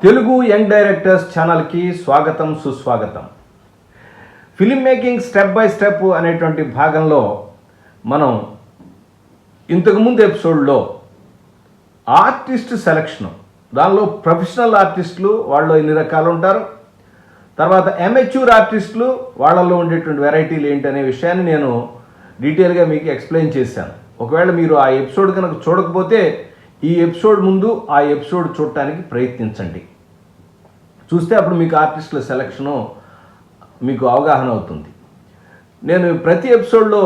Telugu young directors ఛానల్కి స్వాగతం సుస్వాగతం. Film making step by step అనేటువంటి భాగంలో మనం ఇంతకుముందు ఎపిసోడ్లో ఆర్టిస్ట్ సెలక్షన్, దానిలో ప్రొఫెషనల్ ఆర్టిస్టులు వాళ్ళు ఎన్ని రకాలు ఉంటారు, తర్వాత అమెచ్యూర్ ఆర్టిస్టులు వాళ్ళల్లో ఉండేటువంటి వెరైటీలు ఏంటి అనే విషయాన్ని నేను డీటెయిల్గా మీకు ఎక్స్ప్లెయిన్ చేశాను. ఒకవేళ మీరు ఆ ఎపిసోడ్ కనుక చూడకపోతే ఈ ఎపిసోడ్ ముందు ఆ ఎపిసోడ్ చూడటానికి ప్రయత్నించండి. చూస్తే అప్పుడు మీకు ఆర్టిస్టుల సెలక్షను మీకు అవగాహన అవుతుంది. నేను ప్రతి ఎపిసోడ్లో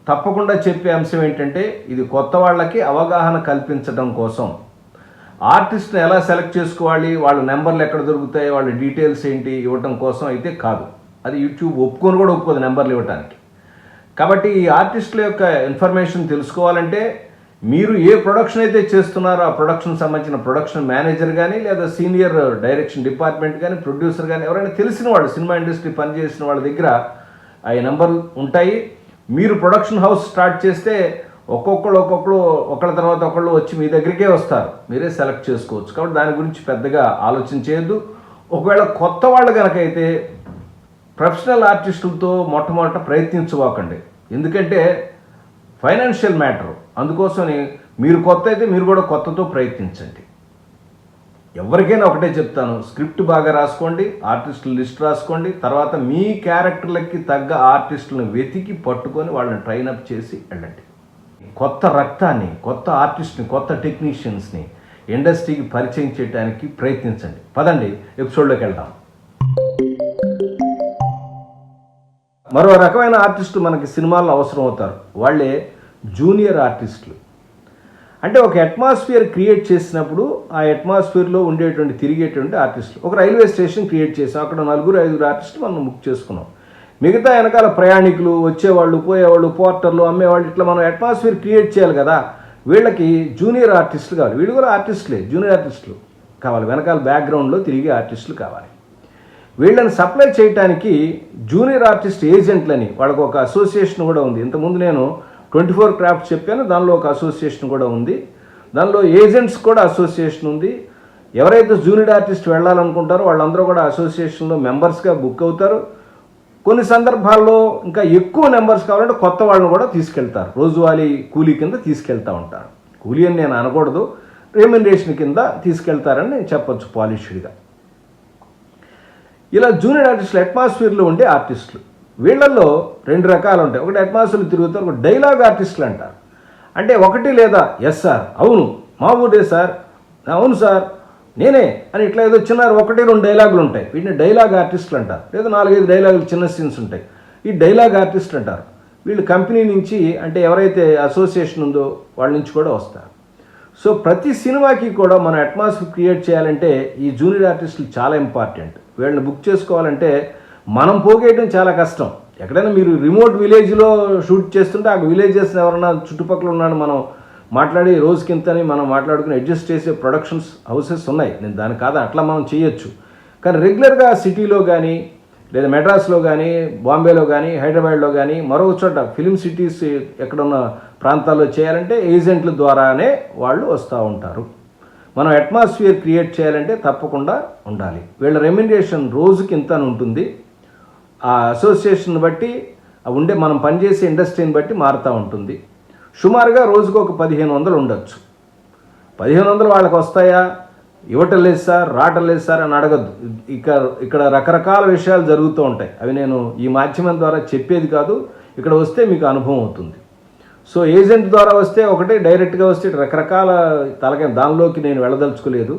తప్పకుండా చెప్పే అంశం ఏంటంటే, ఇది కొత్త వాళ్ళకి అవగాహన కల్పించడం కోసం. ఆర్టిస్ట్ని ఎలా సెలెక్ట్ చేసుకోవాలి, వాళ్ళ నెంబర్లు ఎక్కడ దొరుకుతాయి, వాళ్ళ డీటెయిల్స్ ఏంటి ఇవ్వటం కోసం అయితే కాదు. అది యూట్యూబ్ ఒప్పుకొని కూడా ఒప్పుకోదు నెంబర్లు ఇవ్వడానికి. కాబట్టి ఈ ఆర్టిస్టుల యొక్క ఇన్ఫర్మేషన్ తెలుసుకోవాలంటే మీరు ఏ ప్రొడక్షన్ అయితే చేస్తున్నారో ఆ ప్రొడక్షన్ సంబంధించిన ప్రొడక్షన్ మేనేజర్ కానీ, లేదా సీనియర్ డైరెక్షన్ డిపార్ట్మెంట్ కానీ, ప్రొడ్యూసర్ కానీ, ఎవరైనా తెలిసిన వాళ్ళు సినిమా ఇండస్ట్రీ పనిచేసిన వాళ్ళ దగ్గర ఆ నెంబర్లు ఉంటాయి. మీరు ప్రొడక్షన్ హౌస్ స్టార్ట్ చేస్తే ఒక్కొక్కళ్ళు ఒకళ్ళ తర్వాత ఒకళ్ళు వచ్చి మీ దగ్గరికే వస్తారు, మీరే సెలెక్ట్ చేసుకోవచ్చు. కాబట్టి దాని గురించి పెద్దగా ఆలోచన చేయొద్దు. ఒకవేళ కొత్త వాళ్ళు కనుకైతే ప్రొఫెషనల్ ఆర్టిస్టులతో మొట్టమొదట ప్రయత్నించబోకండి. ఎందుకంటే ఫైనాన్షియల్ మ్యాటర్. అందుకోసమని మీరు కొత్త అయితే మీరు కూడా కొత్తతో ప్రయత్నించండి. ఎవరికైనా ఒకటే చెప్తాను, స్క్రిప్ట్ బాగా రాసుకోండి, ఆర్టిస్టుల లిస్ట్ రాసుకోండి, తర్వాత మీ క్యారెక్టర్లకి తగ్గ ఆర్టిస్టులను వెతికి పట్టుకొని వాళ్ళని ట్రైనప్ చేసి వెళ్ళండి. కొత్త రక్తాన్ని, కొత్త ఆర్టిస్ట్ని, కొత్త టెక్నీషియన్స్ని ఇండస్ట్రీకి పరిచయం చేయడానికి ప్రయత్నించండి. పదండి ఎపిసోడ్లోకి వెళ్దాం. మరో రకమైన ఆర్టిస్టు మనకి సినిమాల్లో అవసరం అవుతారు. వాళ్ళే జూనియర్ ఆర్టిస్టులు. అంటే ఒక అట్మాస్ఫియర్ క్రియేట్ చేసినప్పుడు ఆ అట్మాస్ఫియర్లో ఉండేటువంటి తిరిగేటువంటి ఆర్టిస్టులు. ఒక రైల్వే స్టేషన్ క్రియేట్ చేసాం, అక్కడ 4-5 ఆర్టిస్టులు మనం బుక్ చేసుకున్నాం. మిగతా వెనకాల ప్రయాణికులు, వచ్చేవాళ్ళు, పోయేవాళ్ళు, పోర్టర్లు, అమ్మేవాళ్ళు, ఇట్లా మనం అట్మాస్ఫియర్ క్రియేట్ చేయాలి కదా. వీళ్ళకి జూనియర్ ఆర్టిస్టులు కావాలి. వీళ్ళు కూడా ఆర్టిస్టులే, జూనియర్ ఆర్టిస్టులు కావాలి. వెనకాల బ్యాక్గ్రౌండ్లో తిరిగే ఆర్టిస్టులు కావాలి. వీళ్ళని సప్లై చేయడానికి జూనియర్ ఆర్టిస్ట్ ఏజెంట్లని వాళ్ళకు ఒక అసోసియేషన్ కూడా ఉంది. ఇంతకుముందు నేను 24 క్రాఫ్ట్స్ చెప్పాను, దానిలో ఒక అసోసియేషన్ కూడా ఉంది. దానిలో ఏజెంట్స్ కూడా అసోసియేషన్ ఉంది. ఎవరైతే జూనియర్ ఆర్టిస్ట్ వెళ్ళాలనుకుంటారో వాళ్ళందరూ కూడా అసోసియేషన్లో మెంబర్స్గా బుక్ అవుతారు. కొన్ని సందర్భాల్లో ఇంకా ఎక్కువ నెంబర్స్ కావాలంటే కొత్త వాళ్ళని కూడా తీసుకెళ్తారు. రోజువారీ కూలీ కింద తీసుకెళ్తూ ఉంటారు. కూలీ అని నేను అనకూడదు, రెమ్యునరేషన్ కింద తీసుకెళ్తారని నేను చెప్పొచ్చు పాలిష్డ్గా. ఇలా జూనియర్ ఆర్టిస్టులు అట్మాస్ఫియర్లో ఉండే ఆర్టిస్టులు. వీళ్ళల్లో 2 రకాలు ఉంటాయి. ఒకటి అట్మాస్ఫియర్లు తిరుగుతారు, ఒక డైలాగ్ ఆర్టిస్టులు అంటారు. అంటే ఒకటి లేదా ఎస్ సార్, అవును మా ఊరే సార్, అవును సార్ నేనే అని ఇట్లా ఏదో చిన్న 1-2 డైలాగులు ఉంటాయి. వీటిని డైలాగ్ ఆర్టిస్టులు అంటారు. లేదా 4-5 డైలాగులు చిన్న సీన్స్ ఉంటాయి. ఈ డైలాగ్ ఆర్టిస్ట్ అంటారు. వీళ్ళు కంపెనీ నుంచి, అంటే ఎవరైతే అసోసియేషన్ ఉందో వాళ్ళ నుంచి కూడా వస్తారు. సో ప్రతి సినిమాకి కూడా మనం అట్మాస్ఫియర్ క్రియేట్ చేయాలంటే ఈ జూనియర్ ఆర్టిస్టులు చాలా ఇంపార్టెంట్. వీళ్ళని బుక్ చేసుకోవాలంటే మనం పోగేయడం చాలా కష్టం. ఎక్కడైనా మీరు రిమోట్ విలేజ్లో షూట్ చేస్తుంటే ఆ విలేజెస్ ఎవరైనా చుట్టుపక్కల ఉన్నాడు మనం మాట్లాడి రోజుకింతని మనం మాట్లాడుకుని అడ్జస్ట్ చేసే ప్రొడక్షన్స్ హౌసెస్ ఉన్నాయి. నేను దాని కాదు, అట్లా మనం చేయొచ్చు. కానీ రెగ్యులర్గా సిటీలో కానీ, లేదా మెడ్రాస్లో కానీ, బాంబేలో కానీ, హైదరాబాద్లో కానీ, మరొక చోట ఫిలిం సిటీస్ ఎక్కడున్న ప్రాంతాల్లో చేయాలంటే ఏజెంట్ల ద్వారానే వాళ్ళు వస్తూ ఉంటారు. మనం అట్మాస్ఫియర్ క్రియేట్ చేయాలంటే తప్పకుండా ఉండాలి. వీళ్ళ రెమ్యునరేషన్ రోజుకి ఇంత అని ఉంటుంది. ఆ అసోసియేషన్ బట్టి ఉండే మనం పనిచేసే ఇండస్ట్రీని బట్టి మారుతూ ఉంటుంది. సుమారుగా రోజుకు ఒక 1500 ఉండొచ్చు. 1500 వాళ్ళకి వస్తాయా, ఇవ్వటం లేదు సార్, రావటం లేదు సార్ అని అడగద్దు. ఇక్కడ రకరకాల విషయాలు జరుగుతూ ఉంటాయి. అవి నేను ఈ మాధ్యమం ద్వారా చెప్పేది కాదు. ఇక్కడ వస్తే మీకు అనుభవం అవుతుంది. సో ఏజెంట్ ద్వారా వస్తే ఒకటి, డైరెక్ట్గా వస్తే రకరకాల దానిలోకి నేను వెళ్ళదలుచుకోలేదు.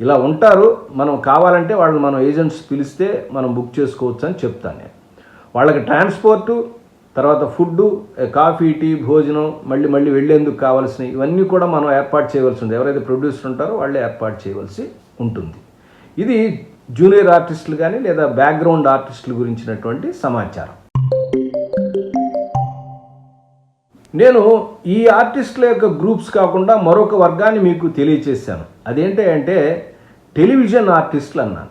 ఇలా ఉంటారు. మనం కావాలంటే వాళ్ళని మనం ఏజెంట్స్ పిలిస్తే మనం బుక్ చేసుకోవచ్చు అని చెప్తాను నేను. వాళ్ళకి ట్రాన్స్పోర్టు, తర్వాత ఫుడ్డు, కాఫీ, టీ, భోజనం, మళ్ళీ వెళ్ళేందుకు కావాల్సినవి ఇవన్నీ కూడా మనం ఏర్పాటు చేయవలసి ఉంది. ఎవరైతే ప్రొడ్యూసర్ ఉంటారో వాళ్ళే ఏర్పాటు చేయవలసి ఉంటుంది. ఇది జూనియర్ ఆర్టిస్టులు కానీ లేదా బ్యాక్గ్రౌండ్ ఆర్టిస్టుల గురించినటువంటి సమాచారం. నేను ఈ ఆర్టిస్టుల యొక్క గ్రూప్స్ కాకుండా మరొక వర్గాన్ని మీకు తెలియచేశాను. అదేంటి అంటే టెలివిజన్ ఆర్టిస్టులు అన్నాను.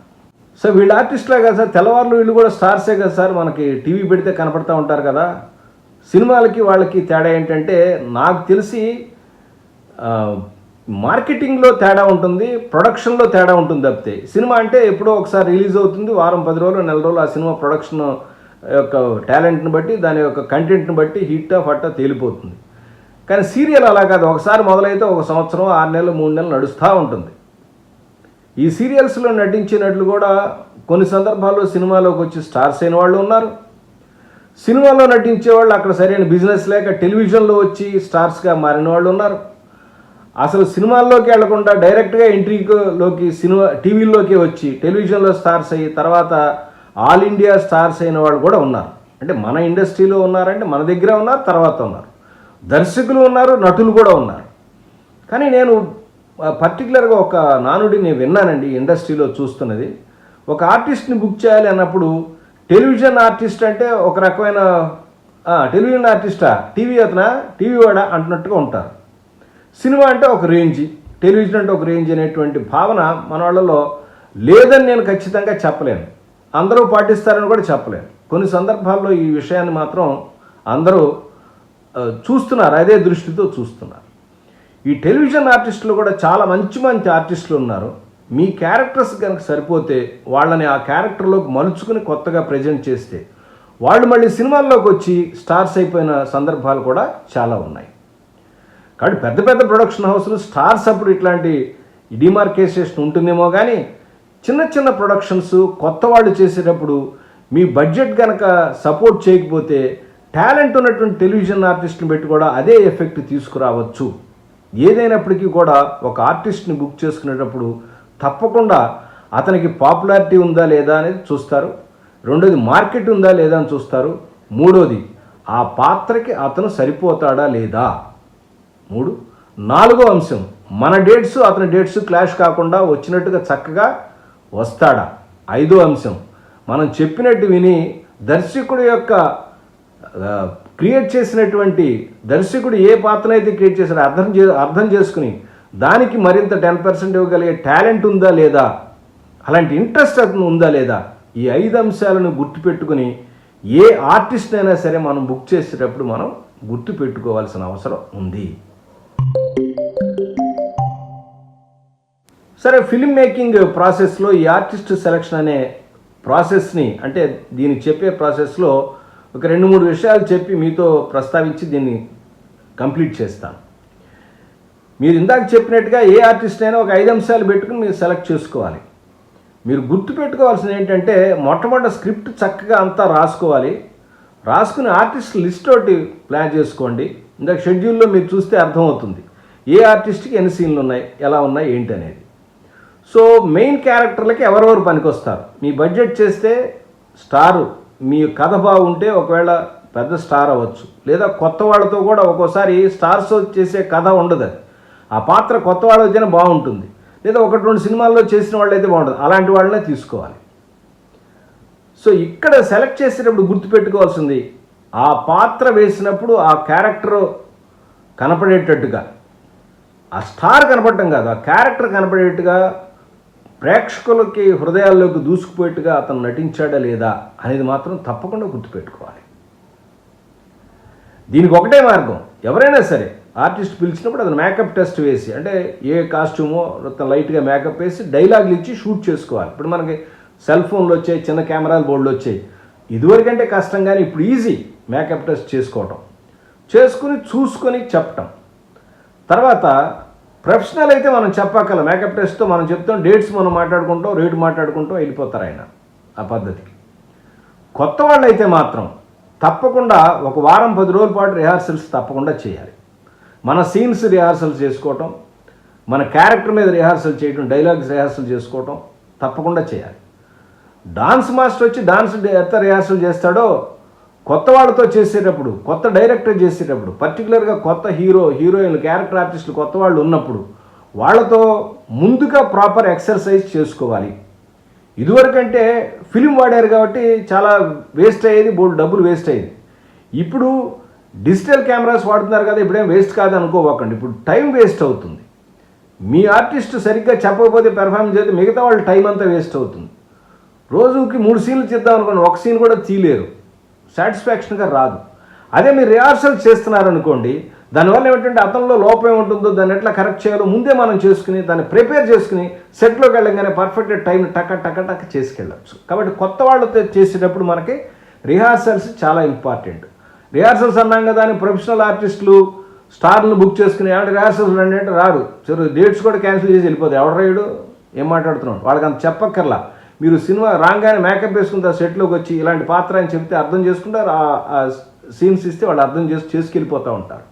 సో వీళ్ళు ఆర్టిస్టులే కదా సార్, తెల్లవారులు వీళ్ళు కూడా స్టార్సే కదా సార్, మనకి టీవీ పెడితే కనపడుతూ ఉంటారు కదా. సినిమాలకి వాళ్ళకి తేడా ఏంటంటే, నాకు తెలిసి మార్కెటింగ్లో తేడా ఉంటుంది, ప్రొడక్షన్లో తేడా ఉంటుంది తప్పితే సినిమా అంటే ఎప్పుడో ఒకసారి రిలీజ్ అవుతుంది, వారం 10 రోజులు నెల రోజులు ఆ సినిమా ప్రొడక్షన్ యొక్క టాలెంట్ని బట్టి దాని యొక్క కంటెంట్ని బట్టి హిట్టా ఫట్టా తేలిపోతుంది. కానీ సీరియల్ అలా కాదు, ఒకసారి మొదలైతే 1 సంవత్సరం 6 నెలలు 3 నెలలు నడుస్తూ ఉంటుంది. ఈ సీరియల్స్లో నటించినట్లు కూడా కొన్ని సందర్భాల్లో సినిమాలోకి వచ్చి స్టార్స్ అయిన వాళ్ళు ఉన్నారు. సినిమాలో నటించే వాళ్ళు అక్కడ సరైన బిజినెస్ లేక టెలివిజన్లో వచ్చి స్టార్స్గా మారిన వాళ్ళు ఉన్నారు. అసలు సినిమాల్లోకి వెళ్లకుండా డైరెక్ట్గా ఎంట్రీలోకి సినిమా టీవీల్లోకి వచ్చి టెలివిజన్లో స్టార్స్ అయ్యి తర్వాత ఆల్ ఇండియా స్టార్స్ అయిన వాళ్ళు కూడా ఉన్నారు. అంటే మన ఇండస్ట్రీలో ఉన్నారంటే మన దగ్గర ఉన్నారు, తర్వాత ఉన్నారు. దర్శకులు ఉన్నారు, నటులు కూడా ఉన్నారు. కానీ నేను పర్టికులర్గా ఒక నానుడిని విన్నానండి ఇండస్ట్రీలో చూస్తున్నది. ఒక ఆర్టిస్ట్ని బుక్ చేయాలి అన్నప్పుడు టెలివిజన్ ఆర్టిస్ట్ అంటే ఒక రకమైన టెలివిజన్ ఆర్టిస్టా, టీవీ అతనా, టీవీ వాడా అంటున్నట్టుగా ఉంటారు. సినిమా అంటే ఒక రేంజ్, టెలివిజన్ అంటే ఒక రేంజ్ అనేటువంటి భావన మన వాళ్ళలో లేదని నేను ఖచ్చితంగా చెప్పలేను. అందరూ పాటిస్తారని కూడా చెప్పలేను. కొన్ని సందర్భాల్లో ఈ విషయాన్ని మాత్రం అందరూ చూస్తున్నారు, అదే దృష్టితో చూస్తున్నారు. ఈ టెలివిజన్ ఆర్టిస్టులు కూడా చాలా మంచి మంచి ఆర్టిస్టులు ఉన్నారు. మీ క్యారెక్టర్స్ కనుక సరిపోతే వాళ్ళని ఆ క్యారెక్టర్లోకి మలుచుకుని కొత్తగా ప్రజెంట్ చేస్తే వాళ్ళు మళ్ళీ సినిమాల్లోకి వచ్చి స్టార్స్ అయిపోయిన సందర్భాలు కూడా చాలా ఉన్నాయి. కాబట్టి పెద్ద పెద్ద ప్రొడక్షన్ హౌస్లు స్టార్స్ అప్పుడు ఇట్లాంటి డిమార్కేషన్ ఉంటుందేమో కానీ చిన్న చిన్న ప్రొడక్షన్స్ కొత్త వాళ్ళు చేసేటప్పుడు మీ బడ్జెట్ కనుక సపోర్ట్ చేయకపోతే టాలెంట్ ఉన్నటువంటి టెలివిజన్ ఆర్టిస్ట్ని పెట్టి కూడా అదే ఎఫెక్ట్ తీసుకురావచ్చు. ఏదైనప్పటికీ కూడా ఒక ఆర్టిస్ట్ని బుక్ చేసుకునేటప్పుడు తప్పకుండా అతనికి పాపులారిటీ ఉందా లేదా అనేది చూస్తారు. రెండోది మార్కెట్ ఉందా లేదా అని చూస్తారు. మూడోది ఆ పాత్రకి అతను సరిపోతాడా లేదా. 4వ అంశం మన డేట్స్ అతని డేట్స్ క్లాష్ కాకుండా వచ్చినట్టుగా చక్కగా వస్తాడా. 5వ అంశం మనం చెప్పినట్టు విని దర్శకుడు యొక్క క్రియేట్ చేసినటువంటి దర్శకుడు ఏ పాత్రనైతే క్రియేట్ చేశాడో అర్థం చేసుకుని దానికి మరింత 10% ఇవ్వగలిగే టాలెంట్ ఉందా లేదా, అలాంటి ఇంట్రెస్ట్ అతను ఉందా లేదా. ఈ 5 అంశాలను గుర్తుపెట్టుకుని ఏ ఆర్టిస్ట్ అయినా సరే మనం బుక్ చేసేటప్పుడు మనం గుర్తుపెట్టుకోవాల్సిన అవసరం ఉంది. సరే, ఫిల్మ్ మేకింగ్ ప్రాసెస్లో ఈ ఆర్టిస్ట్ సెలక్షన్ అనే ప్రాసెస్ని అంటే దీన్ని చెప్పే ప్రాసెస్లో ఒక 2-3 విషయాలు చెప్పి మీతో ప్రస్తావించి దీన్ని కంప్లీట్ చేస్తాను. మీరు ఇందాక చెప్పినట్టుగా ఏ ఆర్టిస్ట్ అయినా ఒక 5 అంశాలు పెట్టుకుని మీరు సెలెక్ట్ చేసుకోవాలి. మీరు గుర్తుపెట్టుకోవాల్సింది ఏంటంటే మొట్టమొదటి స్క్రిప్ట్ చక్కగా అంతా రాసుకోవాలి. రాసుకుని ఆర్టిస్ట్ లిస్ట్ ఒకటి ప్లాన్ చేసుకోండి. ఇందాక షెడ్యూల్లో మీరు చూస్తే అర్థమవుతుంది ఏ ఆర్టిస్ట్కి ఎన్ని సీన్లు ఉన్నాయి, ఎలా ఉన్నాయి, ఏంటి అనేది. సో మెయిన్ క్యారెక్టర్లకి ఎవరెవరు పనికొస్తారు. మీ బడ్జెట్ చేస్తే స్టారు, మీ కథ బాగుంటే ఒకవేళ పెద్ద స్టార్ అవ్వచ్చు, లేదా కొత్త వాళ్ళతో కూడా ఒక్కోసారి స్టార్స్ చేసే కథ ఉండదు. అది ఆ పాత్ర కొత్త వాళ్ళు అయితేనే బాగుంటుంది, లేదా 1-2 సినిమాల్లో చేసిన వాళ్ళు అయితే బాగుంటుంది. అలాంటి వాళ్ళనే తీసుకోవాలి. సో ఇక్కడ సెలెక్ట్ చేసేటప్పుడు గుర్తుపెట్టుకోవాల్సింది ఆ పాత్ర వేసినప్పుడు ఆ క్యారెక్టర్ కనపడేటట్టుగా, ఆ స్టార్ కనపడటం కాదు, ఆ క్యారెక్టర్ కనపడేట్టుగా ప్రేక్షకులకి హృదయాల్లోకి దూసుకుపోయేట్టుగా అతను నటించాడా లేదా అనేది మాత్రం తప్పకుండా గుర్తుపెట్టుకోవాలి. దీనికి ఒకటే మార్గం, ఎవరైనా సరే ఆర్టిస్ట్ పిలిచినప్పుడు అతను మేకప్ టెస్ట్ వేసి, అంటే ఏ కాస్ట్యూమో లైట్గా మేకప్ వేసి డైలాగులు ఇచ్చి షూట్ చేసుకోవాలి. ఇప్పుడు మనకి సెల్ ఫోన్లు వచ్చాయి, చిన్న కెమెరాలు బోర్డులు వచ్చాయి. ఇదివరకంటే కష్టం, కానీ ఇప్పుడు ఈజీ మేకప్ టెస్ట్ చేసుకోవటం, చేసుకుని చూసుకొని చెప్పటం. తర్వాత ప్రొఫెషనల్ అయితే మనం చెప్పక్కల మేకప్ టెస్ట్తో మనం చెప్తాం, డేట్స్ మనం మాట్లాడుకుంటాం, రేటు మాట్లాడుకుంటాం, వెళ్ళిపోతారు ఆయన ఆ పద్ధతికి. కొత్త వాళ్ళు అయితే మాత్రం తప్పకుండా ఒక వారం 10 రోజుల పాటు రిహార్సల్స్ తప్పకుండా చేయాలి. మన సీన్స్ రిహార్సల్ చేసుకోవటం, మన క్యారెక్టర్ మీద రిహార్సల్ చేయటం, డైలాగ్స్ రిహార్సల్ చేసుకోవటం తప్పకుండా చేయాలి. డాన్స్ మాస్టర్ వచ్చి డాన్స్ ఎంత రిహార్సల్ చేస్తాడో కొత్త వాళ్ళతో చేసేటప్పుడు, కొత్త డైరెక్టర్ చేసేటప్పుడు, పర్టికులర్గా కొత్త హీరోయిన్లు క్యారెక్టర్ ఆర్టిస్టులు కొత్త వాళ్ళు ఉన్నప్పుడు వాళ్ళతో ముందుగా ప్రాపర్ ఎక్సర్సైజ్ చేసుకోవాలి. ఇదివరకంటే ఫిలిం వాడారు కాబట్టి చాలా వేస్ట్ అయ్యేది, బోల్డ్ డబ్బులు వేస్ట్ అయ్యేది. ఇప్పుడు డిజిటల్ కెమెరాస్ వాడుతున్నారు కదా, ఇప్పుడేం వేస్ట్ కాదు అనుకోవకండి. ఇప్పుడు టైం వేస్ట్ అవుతుంది. మీ ఆర్టిస్ట్ సరిగ్గా చెప్పకపోతే పెర్ఫార్మెన్స్ చేస్తే మిగతా వాళ్ళ టైం అంతా వేస్ట్ అవుతుంది. రోజుకి 3 సీన్లు చేద్దాం అనుకోండి, 1 సీన్ కూడా తీయలేరు, సాటిస్ఫాక్షన్గా రాదు. అదే మీరు రిహార్సల్ చేస్తున్నారనుకోండి, దానివల్ల ఏమిటంటే అతనిలో లోపం ఏముంటుందో దాన్ని ఎట్లా కరెక్ట్ చేయాలో ముందే మనం చేసుకుని దాన్ని ప్రిపేర్ చేసుకుని సెట్లోకి వెళ్ళగానే పర్ఫెక్ట్ టైం టక చేసుకెళ్ళచ్చు. కాబట్టి కొత్త వాళ్ళతో చేసేటప్పుడు మనకి రిహార్సల్స్ చాలా ఇంపార్టెంట్. రిహార్సల్స్ అన్నాం కదా అని ప్రొఫెషనల్ ఆర్టిస్టులు స్టార్లను బుక్ చేసుకుని ఎవరి రిహార్సల్స్ రండి అంటే రారు. డేట్స్ కూడా క్యాన్సిల్ చేసి వెళ్ళిపోతాయి. ఎవడు రైడు ఏం మాట్లాడుతున్నాడు వాళ్ళకి అంత చెప్పక్కర్లా. మీరు సినిమా రాగానే మేకప్ వేసుకుంటే సెట్లోకి వచ్చి ఇలాంటి పాత్ర అని చెప్తే అర్థం చేసుకుంటారు. ఆ సీన్స్ ఇస్తే వాళ్ళు అర్థం చేసుకెళ్ళిపోతూ ఉంటారు.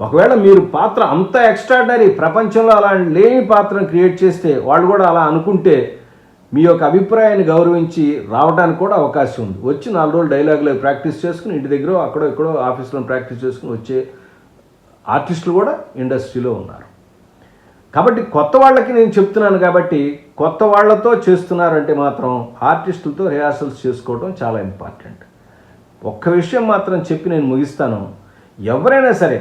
ఒకవేళ మీరు పాత్ర అంత ఎక్స్ట్రాడినరీ ప్రపంచంలో అలా లేని పాత్రను క్రియేట్ చేస్తే వాళ్ళు కూడా అలా అనుకుంటే మీ యొక్క అభిప్రాయాన్ని గౌరవించి రావడానికి కూడా అవకాశం ఉంది. వచ్చి 4 రోజులు డైలాగులు ప్రాక్టీస్ చేసుకుని ఇంటి దగ్గర అక్కడో ఇక్కడో ఆఫీస్లో ప్రాక్టీస్ చేసుకుని వచ్చే ఆర్టిస్టులు కూడా ఇండస్ట్రీలో ఉన్నారు. కాబట్టి కొత్త వాళ్ళకి నేను చెప్తున్నాను కాబట్టి కొత్త వాళ్ళతో చేస్తున్నారంటే మాత్రం ఆర్టిస్టులతో రిహార్సల్స్ చేసుకోవడం చాలా ఇంపార్టెంట్. ఒక్క విషయం మాత్రం చెప్పి నేను ముగిస్తాను. ఎవరైనా సరే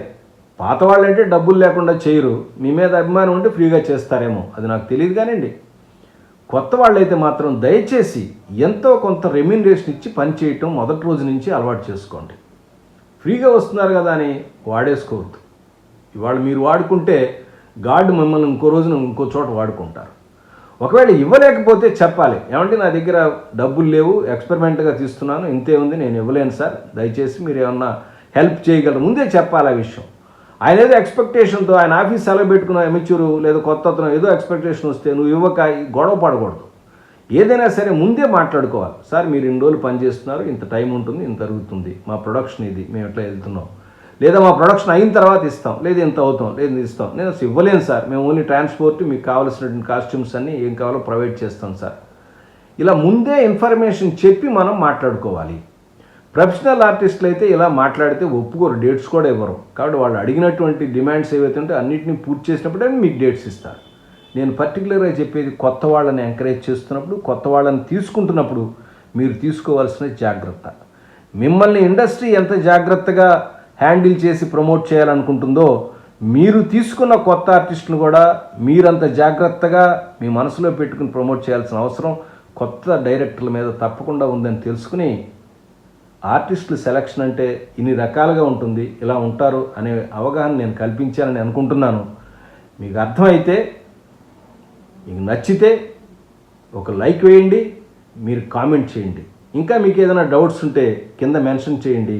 పాత వాళ్ళంటే డబ్బులు లేకుండా చేయరు. మీ మీద అభిమానం ఉంటే ఫ్రీగా చేస్తారేమో అది నాకు తెలియదు కానివ్వండి. కొత్త వాళ్ళైతే మాత్రం దయచేసి ఎంతో కొంత రెమ్యూనరేషన్ ఇచ్చి పని చేయటం మొదటి రోజు నుంచి అలవాటు చేసుకోండి. ఫ్రీగా వస్తున్నారు కదా అని వాడేసుకోవద్దు. ఇవాళ మీరు వాడుకుంటే గాడ్ మిమ్మల్ని ఇంకో రోజున ఇంకో చోట వాడుకుంటారు. ఒకవేళ ఇవ్వలేకపోతే చెప్పాలి, ఏమంటే నా దగ్గర డబ్బులు లేవు, ఎక్స్పెరిమెంట్గా తీస్తున్నాను, ఇంతే ఉంది, నేను ఇవ్వలేను సార్, దయచేసి మీరు ఏమన్నా హెల్ప్ చేయగలరు, ముందే చెప్పాలి ఆ విషయం. ఆయన ఏదో ఎక్స్పెక్టేషన్తో ఆయన ఆఫీస్ సెలవు పెట్టుకున్న ఎమిచ్యూరు లేదా కొత్త అతను ఏదో ఎక్స్పెక్టేషన్ వస్తే నువ్వు ఇవ్వక గొడవ పడకూడదు. ఏదైనా సరే ముందే మాట్లాడుకోవాలి. సార్ మీరు ఇన్ని రోజులు పని చేస్తున్నారు, ఇంత టైం ఉంటుంది, ఇంత జరుగుతుంది, మా ప్రొడక్షన్ ఇది, మేము ఎట్లా వెళ్తున్నాం, లేదా మా ప్రొడక్షన్ అయిన తర్వాత ఇస్తాం, లేదా ఇంత అవుతాం, లేదా ఇస్తాం, నేను అసలు ఇవ్వలేను సార్, మేము ఓన్లీ ట్రాన్స్పోర్ట్, మీకు కావాల్సినటువంటి కాస్ట్యూమ్స్ అన్నీ ఏం కావాలో ప్రొవైడ్ చేస్తాం సార్. ఇలా ముందే ఇన్ఫర్మేషన్ చెప్పి మనం మాట్లాడుకోవాలి. ప్రొఫెషనల్ ఆర్టిస్టులు అయితే ఇలా మాట్లాడితే ఒప్పుకోరు, డేట్స్ కూడా ఇవ్వరు. కాబట్టి వాళ్ళు అడిగినటువంటి డిమాండ్స్ ఏవైతే ఉంటే అన్నింటినీ పూర్తి చేసినప్పుడే మీకు డేట్స్ ఇస్తారు. నేను పర్టికులర్గా చెప్పేది కొత్త వాళ్ళని ఎంకరేజ్ చేస్తున్నప్పుడు, కొత్త వాళ్ళని తీసుకుంటున్నప్పుడు మీరు తీసుకోవాల్సిన జాగ్రత్త. మిమ్మల్ని ఇండస్ట్రీ ఎంత జాగ్రత్తగా హ్యాండిల్ చేసి ప్రమోట్ చేయాలనుకుంటుందో మీరు తీసుకున్న కొత్త ఆర్టిస్టులు కూడా మీరంత జాగ్రత్తగా మీ మనసులో పెట్టుకుని ప్రమోట్ చేయాల్సిన అవసరం కొత్త డైరెక్టర్ల మీద తప్పకుండా ఉందని తెలుసుకుని ఆర్టిస్టుల సెలక్షన్ అంటే ఇన్ని రకాలుగా ఉంటుంది, ఇలా ఉంటారు అనే అవగాహన నేను కల్పించానని అనుకుంటున్నాను. మీకు అర్థమైతే, మీకు నచ్చితే ఒక లైక్ వేయండి, మీరు కామెంట్ చేయండి. ఇంకా మీకు ఏదైనా డౌట్స్ ఉంటే కింద మెన్షన్ చేయండి,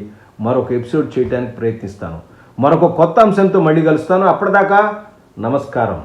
మరొక ఎపిసోడ్ చేయడానికి ప్రయత్నిస్తాను. మరొక కొత్త అంశంతో మళ్ళీ కలుస్తాను. అప్పటిదాకా నమస్కారం.